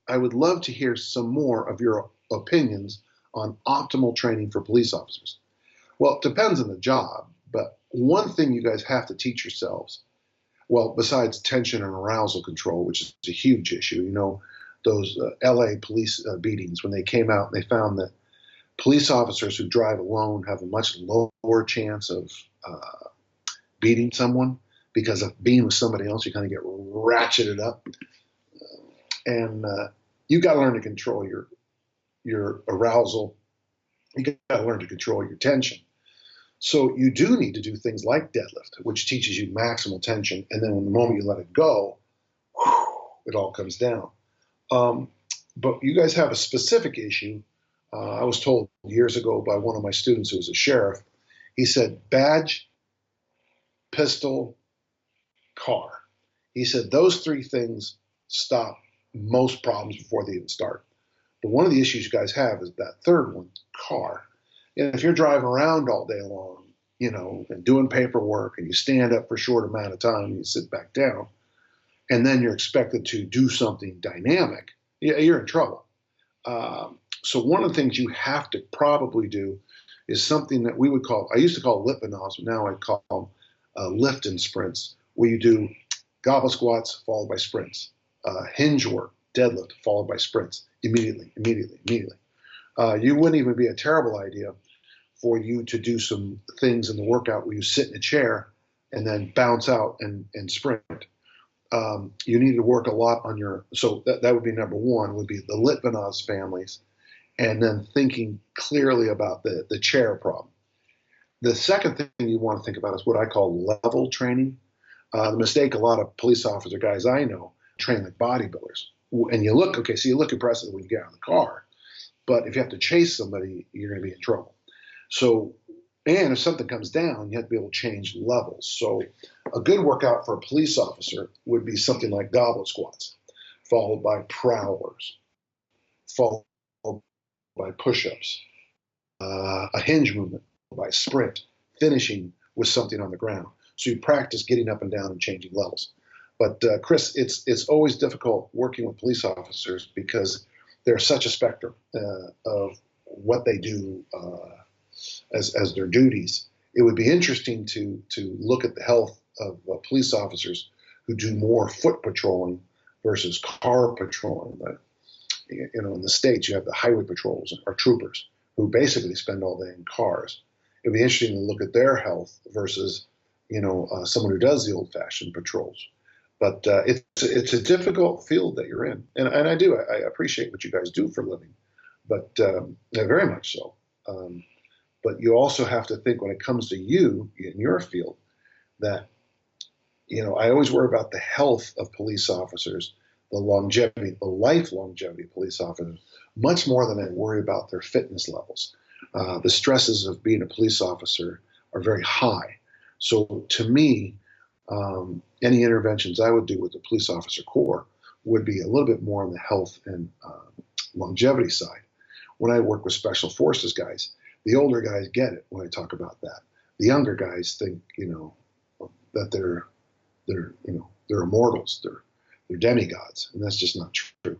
I would love to hear some more of your opinions on optimal training for police officers. Well, it depends on the job, but one thing you guys have to teach yourselves, well, besides tension and arousal control, which is a huge issue, those LA police beatings, when they came out, they found that police officers who drive alone have a much lower chance of beating someone because of being with somebody else. You kind of get ratcheted up, and you got to learn to control your arousal. You got to learn to control your tension. So you do need to do things like deadlift, which teaches you maximal tension, and then when the moment you let it go, whew, it all comes down. But you guys have a specific issue. I was told years ago by one of my students who was a sheriff. He said, badge, pistol, car. He said those three things stop most problems before they even start. But one of the issues you guys have is that third one, car. And if you're driving around all day long, and doing paperwork, and you stand up for a short amount of time and you sit back down, and then you're expected to do something dynamic, you're in trouble. So one of the things you have to probably do is something that we would call, I used to call Lippinos, but now I call them lift and sprints, where you do goblet squats followed by sprints, hinge work, deadlift followed by sprints, immediately. You wouldn't even be a terrible idea for you to do some things in the workout where you sit in a chair and then bounce out and sprint. You need to work a lot on so that would be number one, would be the Litvinov's families, and then thinking clearly about the chair problem. The second thing you want to think about is what I call level training. The mistake a lot of police officer guys I know train like bodybuilders. And you look impressive when you get out of the car, but if you have to chase somebody, you're going to be in trouble. So, and if something comes down, you have to be able to change levels. So a good workout for a police officer would be something like goblet squats, followed by prowlers, followed by push-ups, a hinge movement by sprint, finishing with something on the ground. So you practice getting up and down and changing levels. But Chris, it's always difficult working with police officers because there's such a spectrum of what they do as their duties. It would be interesting to look at the health of police officers who do more foot patrolling versus car patrolling. But, in the States, you have the highway patrols or troopers who basically spend all day in cars. It'd be interesting to look at their health versus, someone who does the old-fashioned patrols. But it's a difficult field that you're in, and I appreciate what you guys do for a living, but very much so. But you also have to think when it comes to you in your field that, I always worry about the health of police officers, the longevity, the life longevity of police officers, much more than I worry about their fitness levels. The stresses of being a police officer are very high. So to me, any interventions I would do with the police officer corps would be a little bit more on the health and longevity side. When I work with special forces guys, the older guys get it when I talk about that. The younger guys think, that they're immortals, they're demigods, and that's just not true.